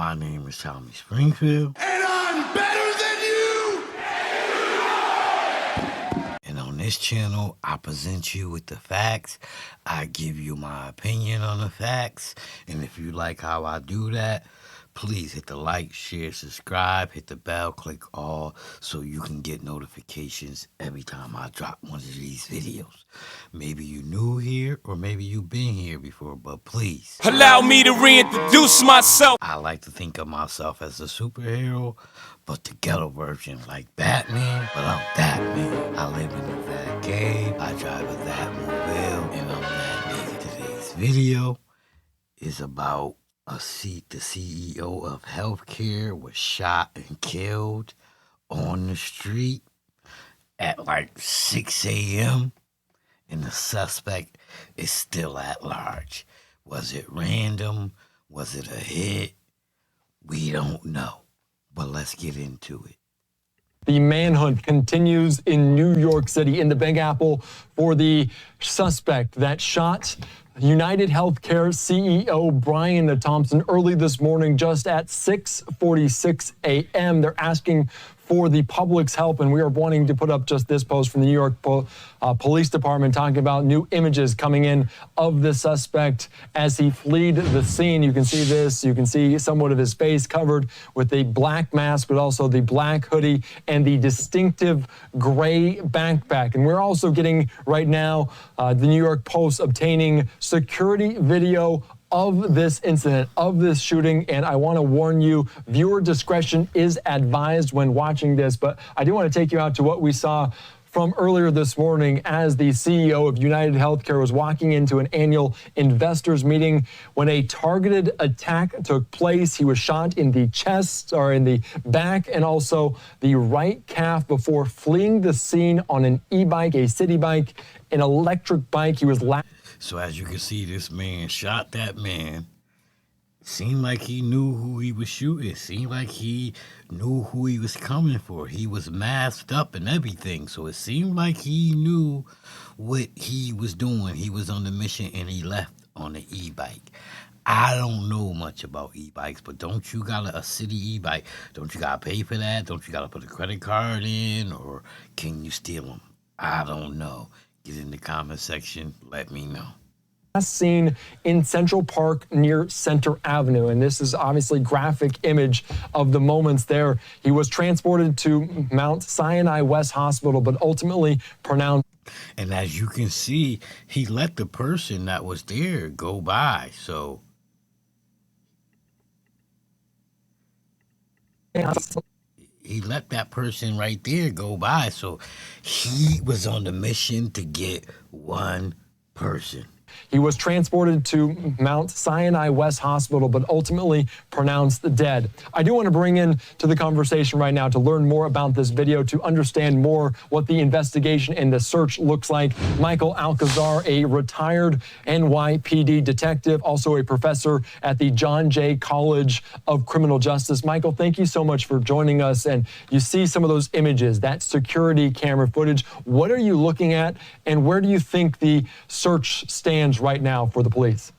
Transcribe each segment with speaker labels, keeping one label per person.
Speaker 1: My name is Tommy Springfield.
Speaker 2: And I'm better than you!
Speaker 1: And on this channel, I present you with the facts. I give you my opinion on the facts. And if you like how I do that, please hit the like, share, subscribe, hit the bell, click all, so you can get notifications every time I drop one of these videos. Maybe you new here, or maybe you've been here before, but please
Speaker 3: allow me to reintroduce myself.
Speaker 1: I like to think of myself as a superhero, but the ghetto version, like Batman, but I'm that man. I live in a that cave, I drive a that mobile, and I'm that nigga. Today's video is about the CEO of healthcare was shot and killed on the street at like 6 a.m. and the suspect is still at large. Was it random? Was it a hit? We don't know, but let's get into it.
Speaker 4: The manhunt continues in New York City, in the Big Apple, for the suspect that shot Unitedhealthcare CEO Brian Thompson early this morning, just at 6:46 a.m. They're asking for the public's help, and we are wanting to put up just this post from the New York Police Department talking about new images coming in of the suspect as he fled the scene. You can see this. You can see somewhat of his face covered with a black mask, but also the black hoodie and the distinctive gray backpack. And we're also getting right now the New York Post obtaining security video of this incident, of this shooting, and I want to warn you, viewer discretion is advised when watching this, but I do want to take you out to what we saw from earlier this morning as the CEO of Unitedhealthcare was walking into an annual investors meeting when a targeted attack took place. He was shot in the chest, or in the back, and also the right calf before fleeing the scene on an e-bike, a city bike, an electric bike. He was
Speaker 1: So as you can see, this man shot that man. Seemed like he knew who he was shooting. Seemed like he knew who he was coming for. He was masked up and everything. So it seemed like he knew what he was doing. He was on the mission and he left on the e-bike. I don't know much about e-bikes, but don't you got a city e-bike? Don't you got to pay for that? Don't you got to put a credit card in? Or can you steal them? I don't know. Get in the comment section. Let me know.
Speaker 4: Last seen in Central Park near Center Avenue, and this is obviously graphic image of the moments there. He was transported to Mount Sinai West Hospital, but ultimately pronounced.
Speaker 1: And as you can see, he let the person that was there go by. So he let that person right there go by. So he was on the mission to get one person.
Speaker 4: He was transported to Mount Sinai West Hospital, but ultimately pronounced dead. I do want to bring in to the conversation right now to learn more about this video, to understand more what the investigation and the search looks like. Michael Alcazar, a retired NYPD detective, also a professor at the John Jay College of Criminal Justice. Michael, thank you so much for joining us. And you see some of those images, that security camera footage. What are you looking at, and where do you think the search stands right now for the police?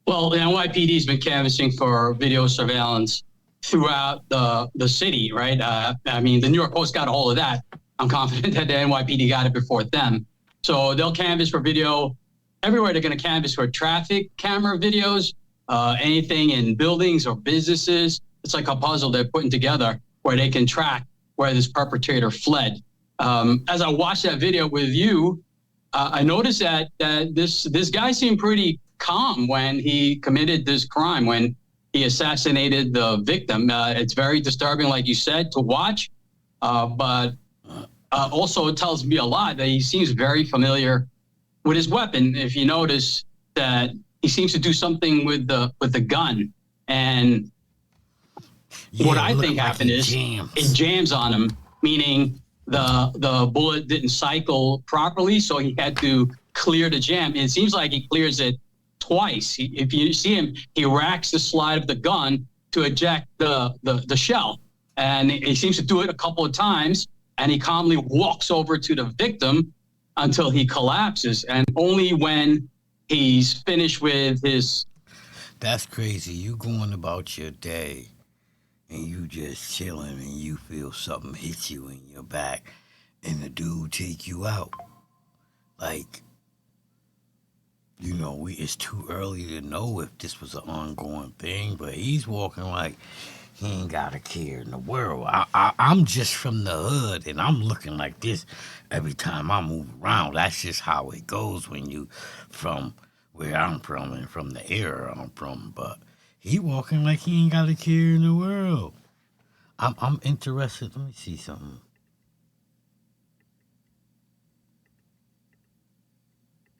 Speaker 5: Well, the NYPD has been canvassing for video surveillance throughout the city, right? I mean, the New York Post got a hold of that. I'm confident that the NYPD got it before them. So they'll canvass for video everywhere. They're going to canvass for traffic camera videos, anything in buildings or businesses. It's like a puzzle they're putting together where they can track where this perpetrator fled. As I watched that video with you, I noticed that this guy seemed pretty calm when he committed this crime, when he assassinated the victim. It's very disturbing, like you said, to watch, but also it tells me a lot that he seems very familiar with his weapon. If you notice that he seems to do something with the gun, and what I think happened is it jams on him, meaning the bullet didn't cycle properly, so he had to clear the jam. And it seems like he clears it twice. If you see him, he racks the slide of the gun to eject the shell. And he seems to do it a couple of times, and he calmly walks over to the victim until he collapses. And only when he's finished with his
Speaker 1: That's crazy. You going about your day and you just chilling and you feel something hit you in your back and the dude take you out. Like, it's too early to know if this was an ongoing thing, but he's walking like he ain't got a care in the world. I'm just from the hood and I'm looking like this every time I move around. That's just how it goes when you from where I'm from and from the era I'm from. But he walking like he ain't got a care in the world. I'm interested. Let me see something.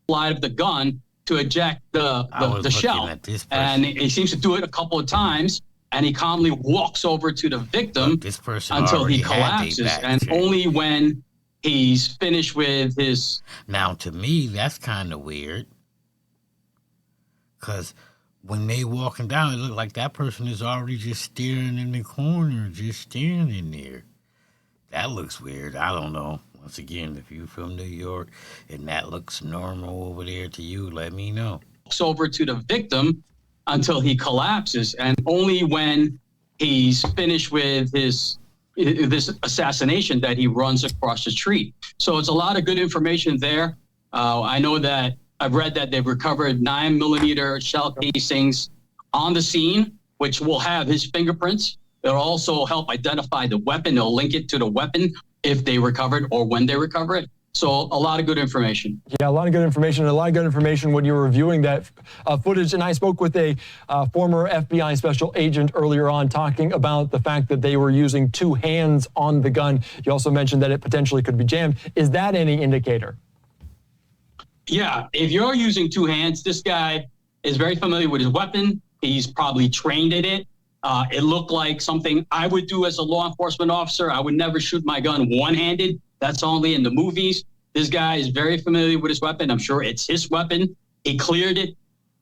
Speaker 5: Slide of the gun to eject the shell. And he seems to do it a couple of times, and he calmly walks over to the victim until he collapses. And only when he's finished with his...
Speaker 1: Now, to me, that's kind of weird. Because when they walking down, it looked like that person is already just staring in the corner, just staring in there. That looks weird. I don't know. Once again, if you're from New York and that looks normal over there to you, let me know.
Speaker 5: Walks over to the victim until he collapses, and only when he's finished with this assassination that he runs across the street. So it's a lot of good information there. I know that I've read that they've recovered 9mm shell casings on the scene, which will have his fingerprints. It'll also help identify the weapon. It'll link it to the weapon if they recovered or when they recover it. So a lot of good information.
Speaker 4: Yeah, a lot of good information, and a lot of good information when you were reviewing that footage. And I spoke with a former FBI special agent earlier on talking about the fact that they were using two hands on the gun. You also mentioned that it potentially could be jammed. Is that any indicator?
Speaker 5: Yeah, if you're using two hands, this guy is very familiar with his weapon. He's probably trained at it. It looked like something I would do as a law enforcement officer. I would never shoot my gun one-handed. That's only in the movies. This guy is very familiar with his weapon. I'm sure it's his weapon. He cleared it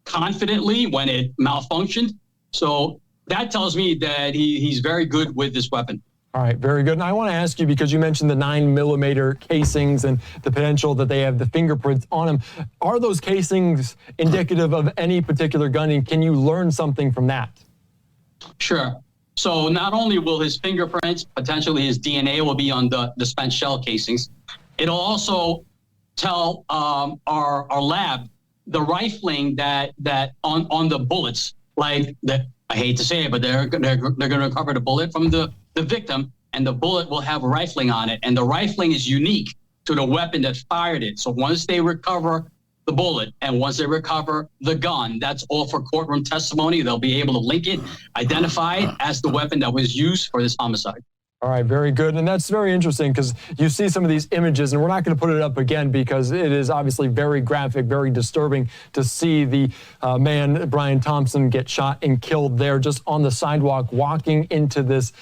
Speaker 5: confidently when it malfunctioned. So that tells me that he's very good with this weapon.
Speaker 4: All right, very good. And I want to ask you, because you mentioned the 9mm casings and the potential that they have the fingerprints on them. Are those casings indicative of any particular gun, and can you learn something from that?
Speaker 5: Sure. So not only will his fingerprints, potentially his DNA will be on the spent shell casings, it'll also tell our lab the rifling that on the bullets, like that. I hate to say it, but they're going to recover the bullet from the victim, and the bullet will have rifling on it, and the rifling is unique to the weapon that fired it. So once they recover the bullet and once they recover the gun, that's all for courtroom testimony. They'll be able to link it, identify it as the weapon that was used for this homicide.
Speaker 4: All right, very good. And that's very interesting, because you see some of these images, and we're not going to put it up again because it is obviously very graphic, very disturbing to see the man, Brian Thompson, get shot and killed there just on the sidewalk walking into this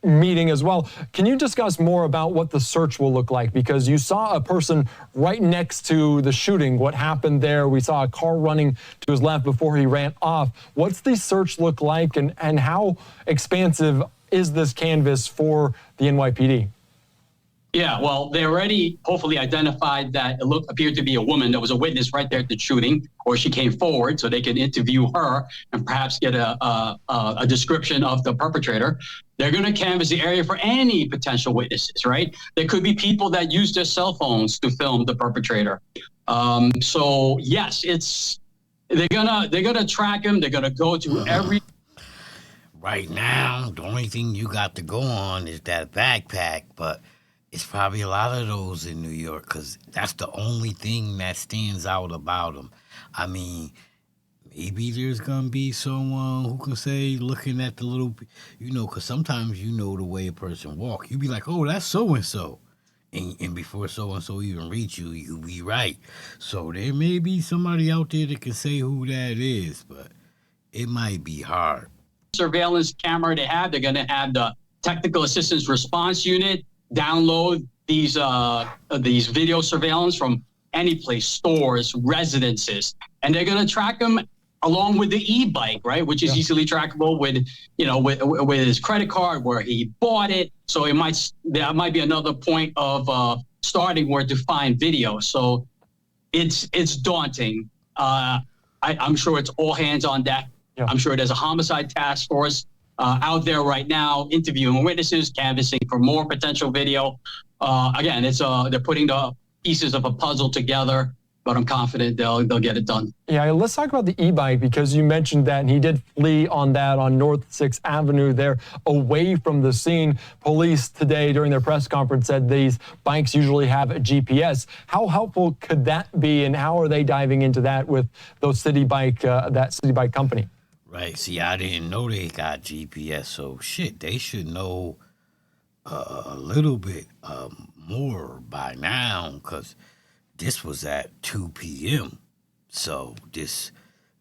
Speaker 4: meeting as well. Can you discuss more about what the search will look like? Because you saw a person right next to the shooting. What happened there? We saw a car running to his left before he ran off. What's the search look like, and how expansive is this canvas for the NYPD?
Speaker 5: Yeah, well, they already hopefully identified that it appeared to be a woman that was a witness right there at the shooting, or she came forward so they could interview her and perhaps get a description of the perpetrator. They're going to canvass the area for any potential witnesses, right? There could be people that use their cell phones to film the perpetrator. So yes, they're gonna track him. They're gonna go to every.
Speaker 1: Right now, the only thing you got to go on is that backpack, but it's probably a lot of those in New York, because that's the only thing that stands out about them. I mean, maybe there's going to be someone who can say, looking at the little, because sometimes you know the way a person walk. You be like, oh, that's so-and-so. And before so-and-so even reach you, you be right. So there may be somebody out there that can say who that is, but it might be hard.
Speaker 5: Surveillance camera they have, they're going to have the technical assistance response unit download these video surveillance from any place, stores, residences, and they're going to track them along with the e-bike, right, which is easily trackable with his credit card, where he bought it. So that might be another point of starting where to find video. So it's daunting. I'm sure it's all hands on deck.
Speaker 4: Yeah.
Speaker 5: I'm sure there's a homicide task force out there right now interviewing witnesses, canvassing for more potential video. Again, they're putting the pieces of a puzzle together, but I'm confident they'll get it done.
Speaker 4: Yeah, let's talk about the e-bike, because you mentioned that, and he did flee on that on North 6th Avenue there, away from the scene. Police today during their press conference said these bikes usually have a GPS. How helpful could that be, and how are they diving into that with those City Bike, that City Bike company?
Speaker 1: Right. See, I didn't know they got GPS, so shit, they should know a little bit more by now, because this was at 2 p.m. So this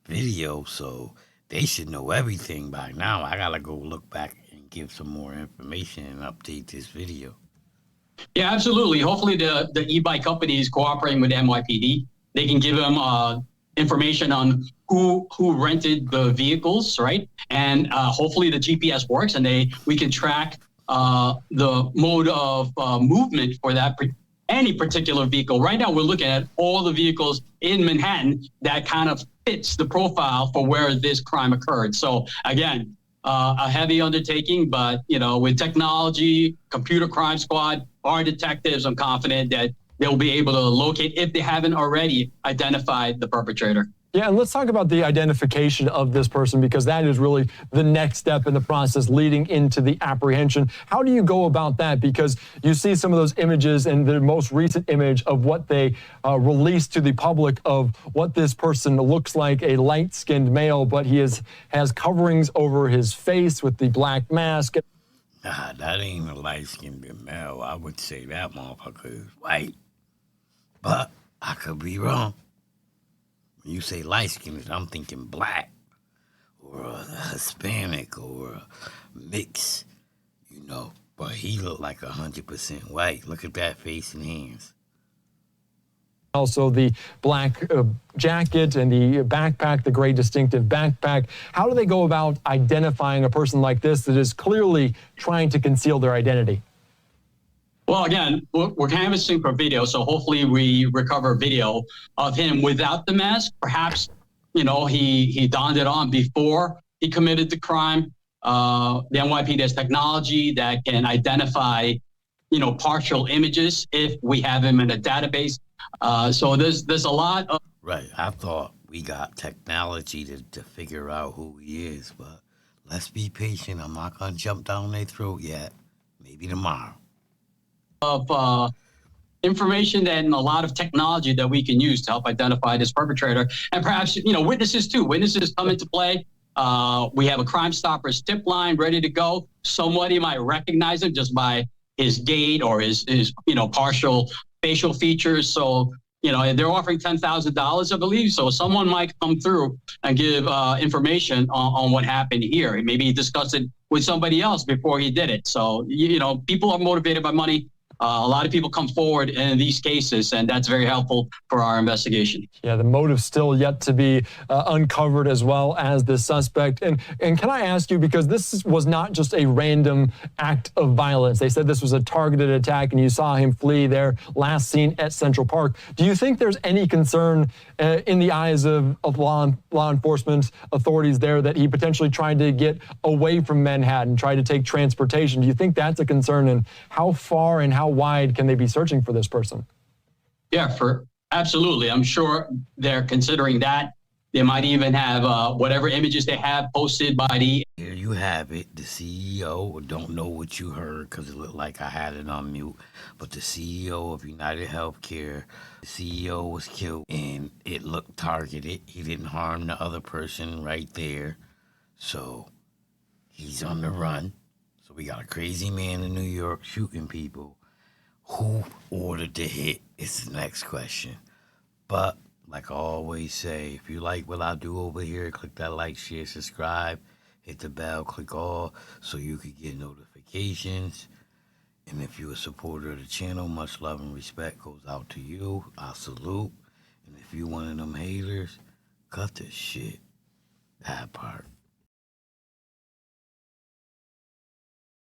Speaker 1: video, so they should know everything by now. I gotta go look back and give some more information and update this video.
Speaker 5: Yeah, absolutely. Hopefully the e-bike company is cooperating with NYPD. They can give them information on who rented the vehicles, right? And hopefully the GPS works, and we can track the mode of movement for any particular vehicle. Right now, we're looking at all the vehicles in Manhattan that kind of fits the profile for where this crime occurred. So again, a heavy undertaking, but with technology, computer crime squad, our detectives, I'm confident that they'll be able to locate, if they haven't already identified, the perpetrator.
Speaker 4: Yeah, and let's talk about the identification of this person, because that is really the next step in the process leading into the apprehension. How do you go about that? Because you see some of those images, and the most recent image of what they released to the public of what this person looks like, a light-skinned male, but he has coverings over his face with the black mask.
Speaker 1: Nah, that ain't a light-skinned male. I would say that motherfucker is white. But I could be wrong. When you say light-skinned, I'm thinking black or a Hispanic or a mix, But he looked like 100% white. Look at that face and hands.
Speaker 4: Also the black jacket and the backpack, the gray distinctive backpack. How do they go about identifying a person like this that is clearly trying to conceal their identity?
Speaker 5: Well, again, we're canvassing for video, so hopefully we recover video of him without the mask. Perhaps, he donned it on before he committed the crime. The NYPD has technology that can identify, partial images if we have him in a database. So there's a lot of...
Speaker 1: Right. I thought we got technology to figure out who he is, but let's be patient. I'm not going to jump down their throat yet. Maybe tomorrow.
Speaker 5: Of information and a lot of technology that we can use to help identify this perpetrator, and perhaps witnesses too. Witnesses come into play. We have a Crime Stoppers tip line ready to go. Somebody might recognize him just by his gait or his partial facial features. So they're offering $10,000, I believe. So someone might come through and give information on what happened here. Maybe he discussed it with somebody else before he did it. So people are motivated by money. A lot of people come forward in these cases, and that's very helpful for our investigation.
Speaker 4: Yeah, the motive still yet to be uncovered, as well as the suspect. And can I ask you, because this was not just a random act of violence. They said this was a targeted attack, and you saw him flee there, last seen at Central Park. Do you think there's any concern in the eyes of law enforcement authorities there that he potentially tried to get away from Manhattan, tried to take transportation? Do you think that's a concern, and how far and how wide can they be searching for this person?
Speaker 5: Yeah, absolutely. I'm sure they're considering that. They might even have whatever images they have posted by the...
Speaker 1: Here you have it. The CEO, don't know what you heard because it looked like I had it on mute, but the CEO of Unitedhealthcare, the CEO was killed, and it looked targeted. He didn't harm the other person right there. So he's on the run. So we got a crazy man in New York shooting people. Who ordered the hit is the next question. But like I always say, if you like what I do over here, click that like, share, subscribe, hit the bell, click all so you can get notifications. And if you're a supporter of the channel, much love and respect goes out to you. I salute. And if you one of them haters, cut this shit. That part.